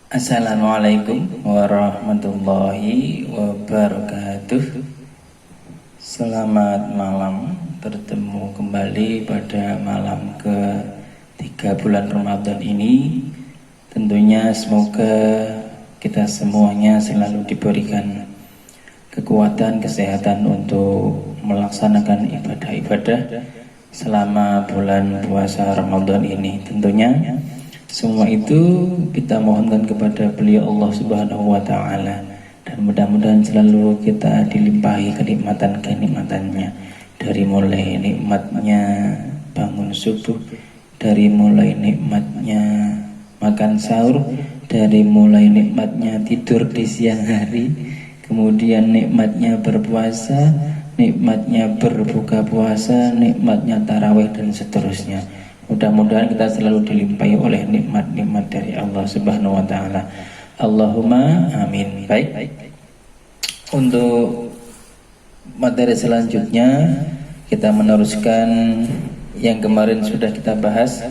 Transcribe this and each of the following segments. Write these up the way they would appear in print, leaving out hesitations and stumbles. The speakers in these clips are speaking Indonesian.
Assalamualaikum warahmatullahi wabarakatuh. Selamat malam, bertemu kembali pada malam ke-3 bulan Ramadan ini. Tentunya semoga kita semuanya selalu diberikan kekuatan, kesehatan untuk melaksanakan ibadah-ibadah selama bulan puasa Ramadan ini. Tentunya semua itu kita mohonkan kepada beliau Allah Subhanahu wa Ta'ala, dan mudah-mudahan selalu kita dilimpahi kenikmatan-kenikmatannya, dari mulai nikmatnya bangun subuh, dari mulai nikmatnya makan sahur, dari mulai nikmatnya tidur di siang hari, kemudian nikmatnya berpuasa, nikmatnya berbuka puasa, nikmatnya tarawih, dan seterusnya. Mudah-mudahan kita selalu dilimpahi oleh nikmat-nikmat dari Allah Subhanahu wa Ta'ala. Allahumma amin. Baik, untuk materi selanjutnya kita meneruskan yang kemarin sudah kita bahas,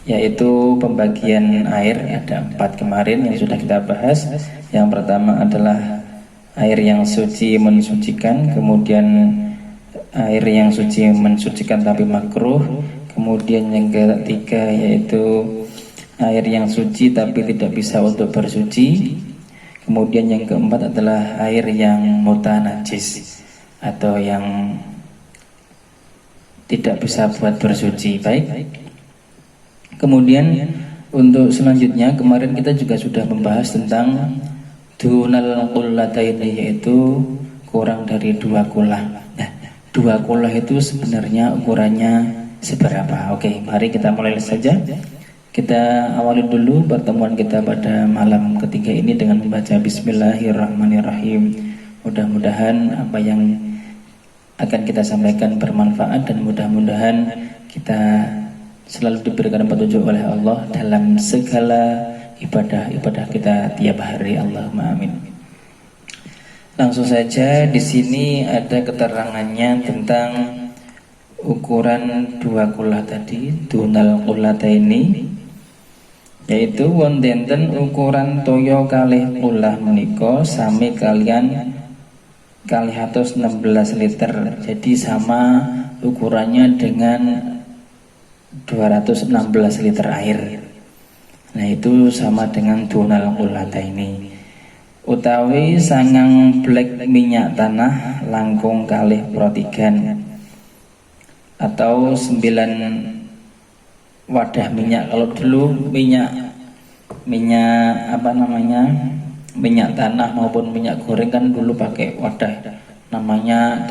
yaitu pembagian air. Ada 4 kemarin yang sudah kita bahas. Yang pertama adalah air yang suci mensucikan, kemudian air yang suci mensucikan tapi makruh, kemudian yang ketiga yaitu air yang suci tapi tidak bisa untuk bersuci, kemudian yang keempat adalah air yang mutanajis atau yang tidak bisa buat bersuci. Baik, kemudian untuk selanjutnya kemarin kita juga sudah membahas tentang dunal qullataini, yaitu kurang dari 2 kullah. Nah, 2 kullah itu sebenarnya ukurannya seberapa? Oke, mari kita mulai saja. Kita awali dulu pertemuan kita pada malam ketiga ini dengan membaca Bismillahirrahmanirrahim. Mudah-mudahan apa yang akan kita sampaikan bermanfaat, dan mudah-mudahan kita selalu diberikan petunjuk oleh Allah dalam segala ibadah-ibadah kita tiap hari. Allahumma amin. Langsung saja, di sini ada keterangannya tentang ukuran 2 kullah tadi, dunal qullataini, yaitu wonten ukuran toyo kalih kullah menika sami kalian 216 liter. Jadi sama ukurannya dengan 216 liter air. Nah, itu sama dengan dunal qullataini. Utawi sangang blek minyak tanah langkung kalih protigan, atau 9 wadah minyak. Kalau dulu minyak minyak tanah maupun minyak goreng kan dulu pakai wadah, namanya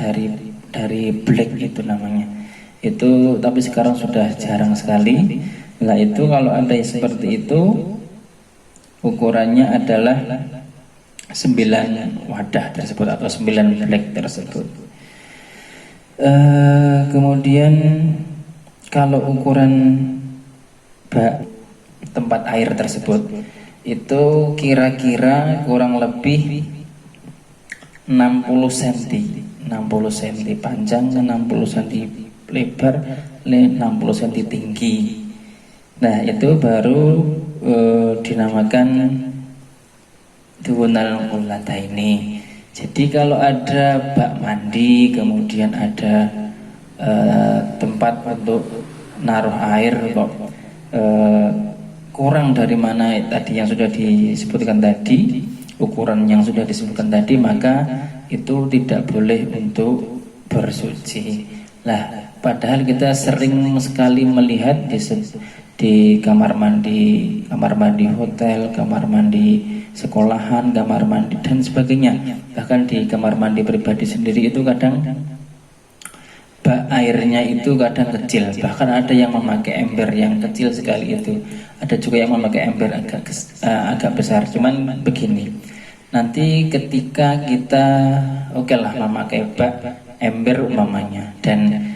dari black itu namanya itu, tapi sekarang sudah jarang sekali. Nah, itu kalau ada seperti itu ukurannya adalah 9 wadah tersebut atau 9 black tersebut. Kemudian kalau ukuran tempat air tersebut itu kira-kira kurang lebih 60 cm, 60 cm panjang, 60 cm lebar, 60 cm tinggi. Nah, itu baru dinamakan dunal qullataini. Jadi kalau ada bak mandi, kemudian ada tempat untuk naruh air kok kurang dari mana tadi yang sudah disebutkan tadi, ukuran yang sudah disebutkan tadi, maka itu tidak boleh untuk bersuci. Nah, padahal kita sering sekali melihat di kamar mandi hotel, kamar mandi sekolahan, kamar mandi dan sebagainya. Bahkan di kamar mandi pribadi sendiri itu kadang bak airnya itu kadang kecil, bahkan ada yang memakai ember yang kecil sekali itu, ada juga yang memakai ember agak besar. Cuman begini, nanti ketika kita lah memakai bak ember umpamanya, dan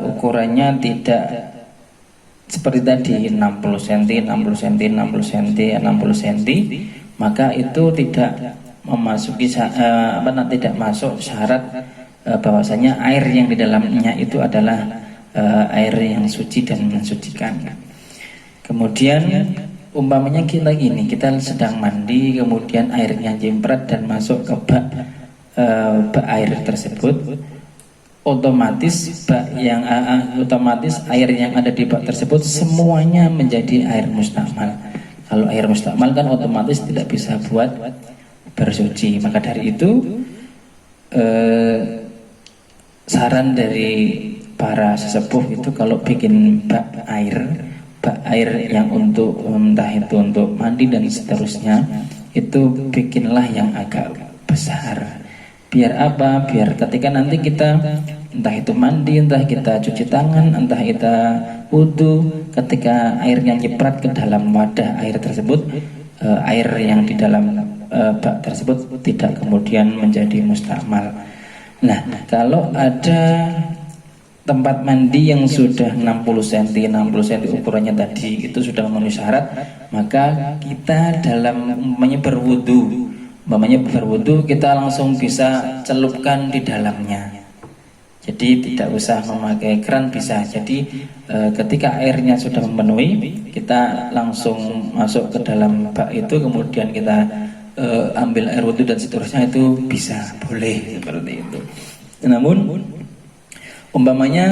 ukurannya tidak seperti tadi 60 cm, 60 cm, 60 cm, 60 cm, maka itu tidak memasuki tidak masuk syarat bahwasanya air yang di dalamnya itu adalah air yang suci dan mensucikan. Kemudian umpamanya kita gini, kita sedang mandi kemudian airnya jimpret dan masuk ke bak air tersebut, otomatis otomatis air yang ada di bak tersebut semuanya menjadi air mustakmal. Kalau air mustakmal kan otomatis tidak bisa buat bersuci. Maka dari itu saran dari para sesepuh itu kalau bikin bak air yang untuk entah itu untuk mandi dan seterusnya, itu bikinlah yang agak besar. Biar apa? Biar ketika nanti kita entah itu mandi, entah kita cuci tangan, entah kita wudhu, ketika airnya nyiprat ke dalam wadah air tersebut, air yang di dalam bak tersebut tidak kemudian menjadi mustakmal. Nah, kalau ada tempat mandi yang sudah 60 cm ukurannya tadi itu sudah memenuhi syarat, maka kita dalam berwudu kita langsung bisa celupkan di dalamnya. Jadi tidak usah memakai keran, bisa. Jadi ketika airnya sudah memenuhi, kita langsung masuk ke dalam bak itu, kemudian kita ambil air wudu dan seterusnya, itu bisa, boleh seperti itu. Namun umpamanya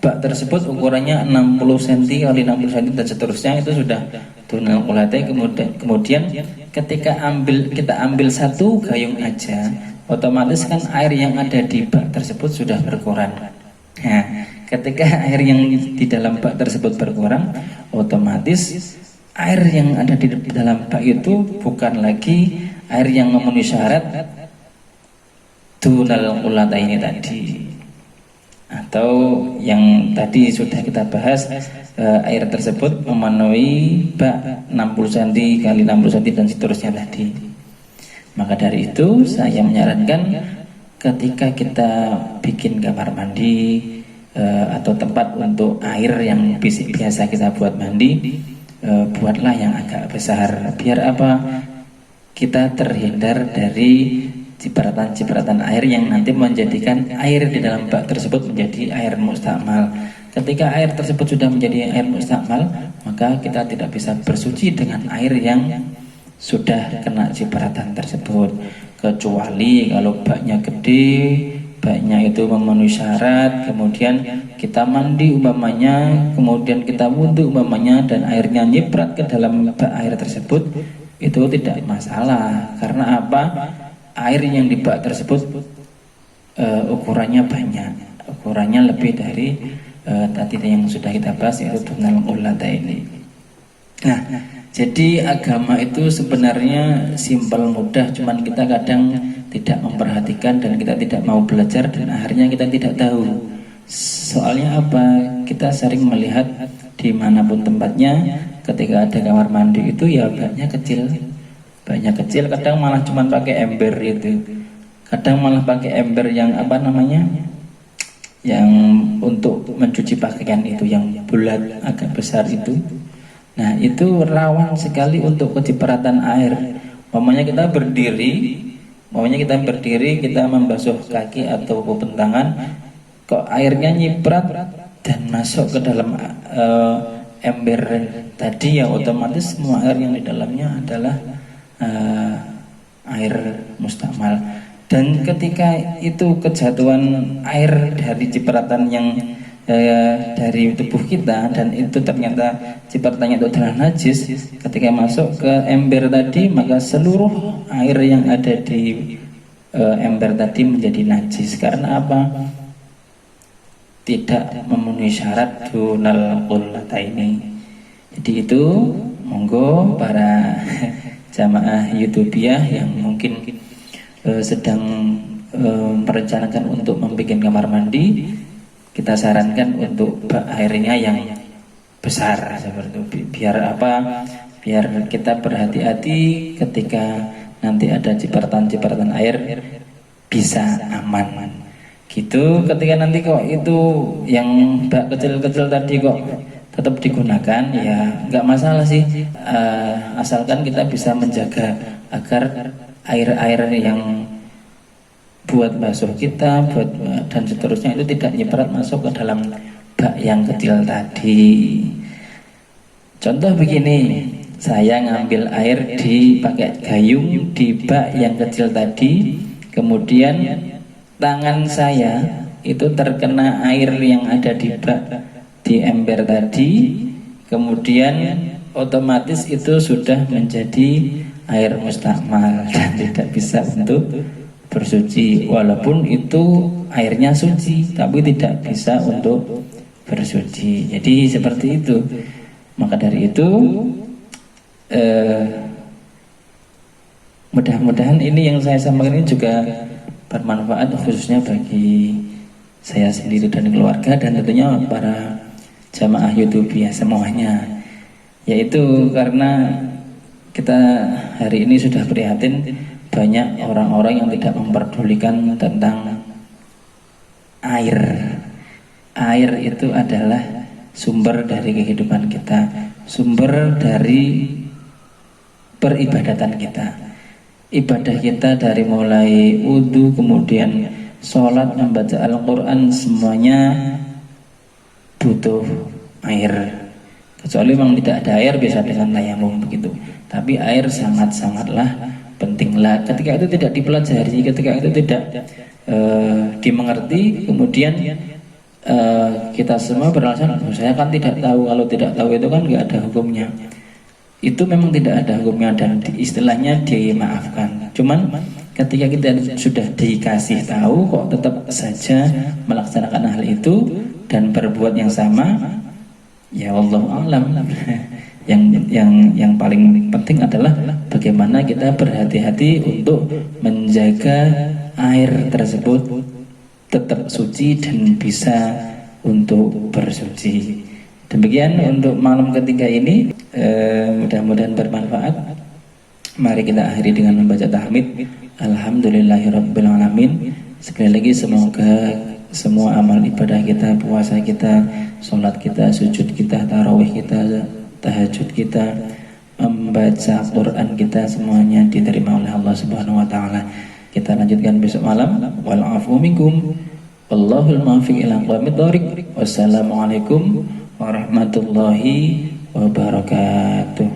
bak tersebut ukurannya 60 cm kali 60 cm dan seterusnya, itu sudah dunal qulatai. Kemudian ketika kita ambil satu gayung aja, otomatis kan air yang ada di bak tersebut sudah berkurang. Nah, ketika air yang di dalam bak tersebut berkurang, otomatis air yang ada di dalam bak itu bukan lagi air yang memenuhi syarat dunal qulatai ini tadi, atau yang tadi sudah kita bahas, air tersebut memenuhi bak 60 cm kali 60 cm dan seterusnya tadi. Maka dari itu saya menyarankan ketika kita bikin kamar mandi atau tempat untuk air yang biasa kita buat mandi, buatlah yang agak besar. Biar apa? Kita terhindar dari cipratan-cipratan air yang nanti menjadikan air di dalam bak tersebut menjadi air mustakmal. Ketika air tersebut sudah menjadi air mustakmal, maka kita tidak bisa bersuci dengan air yang sudah kena cipratan tersebut, kecuali kalau baknya gede, baknya itu memenuhi syarat, kemudian kita mandi umpamanya, kemudian kita wudhu umpamanya, dan airnya nyiprat ke dalam bak air tersebut, itu tidak masalah. Karena apa? Air yang di bak tersebut ukurannya banyak, ukurannya lebih dari tadi yang sudah kita bahas, yaitu dunal qulatai ini. Nah, jadi agama itu sebenarnya simpel, mudah, cuman kita kadang tidak memperhatikan dan kita tidak mau belajar, dan akhirnya kita tidak tahu. Soalnya apa? Kita sering melihat dimanapun tempatnya, ketika ada kamar mandi itu ya baknya kecil, kadang malah cuma pakai ember itu, kadang malah pakai ember yang apa namanya, yang untuk mencuci pakaian itu, yang bulat agak besar itu. Nah, itu rawan sekali untuk kecipratan air. Umpamanya kita berdiri, kita membasuh kaki atau bentangan, kok airnya nyiprat dan masuk ke dalam ember tadi, ya otomatis semua air yang di dalamnya adalah air mustakmal. Dan ketika itu kejatuhan air dari cipratan yang dari tubuh kita, dan itu ternyata cipratannya itu adalah najis, ketika masuk ke ember tadi, maka seluruh air yang ada di ember tadi menjadi najis. Karena apa? Tidak memenuhi syarat dunal qulatai ini. Jadi itu monggo para jamaah YouTubiah yang mungkin sedang merencanakan untuk membuat kamar mandi, kita sarankan untuk bak airnya yang besar seperti itu. Biar apa? Biar kita berhati-hati ketika nanti ada cipratan-cipratan air, bisa aman gitu. Ketika nanti kok itu yang bak kecil-kecil tadi kok tetap digunakan, ya nggak masalah sih, asalkan kita bisa menjaga agar air-air yang buat basuh kita, buat dan seterusnya itu tidak nyiprat masuk ke dalam bak yang kecil tadi. Contoh begini, Saya ngambil air pakai gayung di bak yang kecil tadi, kemudian tangan saya itu terkena air yang ada di bak di ember tadi, kemudian otomatis itu sudah menjadi air mustakmal dan tidak bisa untuk bersuci, walaupun itu airnya suci tapi tidak bisa untuk bersuci. Jadi seperti itu. Maka dari itu mudah-mudahan ini yang saya sampaikan ini juga bermanfaat khususnya bagi saya sendiri dan keluarga, dan tentunya para jamaah YouTube ya semuanya. Yaitu karena kita hari ini sudah prihatin banyak orang-orang yang tidak memperdulikan tentang air. Air itu adalah sumber dari kehidupan kita, sumber dari peribadatan kita. Ibadah kita dari mulai wudhu, kemudian sholat, membaca Al-Quran, semuanya butuh air. Kecuali memang tidak ada air, bisa dengan tayamum begitu. Tapi air sangat-sangatlah pentinglah. Ketika itu tidak dipelajari, ketika itu tidak dimengerti, kemudian kita semua beralasan, saya kan tidak tahu. Kalau tidak tahu itu kan nggak ada hukumnya. Itu memang tidak ada hukumnya dan istilahnya dimaafkan. Cuman ketika kita sudah dikasih tahu kok tetap saja melaksanakan hal itu dan berbuat yang sama, ya Allah alam. Yang paling penting adalah bagaimana kita berhati-hati untuk menjaga air tersebut tetap suci dan bisa untuk bersuci. Demikian untuk malam ketiga ini, mudah-mudahan bermanfaat. Mari kita akhiri dengan membaca tahmid. Alhamdulillahirabbil alamin. Sekali lagi semoga semua amal ibadah kita, puasa kita, sholat kita, sujud kita, tarawih kita, tahajud kita, membaca Quran kita, semuanya diterima oleh Allah Subhanahu wa taala. Kita lanjutkan besok malam. Wal afu minkum. Wallahul muwaffiq ila aqwamit thoriq. Wassalamualaikum warahmatullahi wabarakatuh.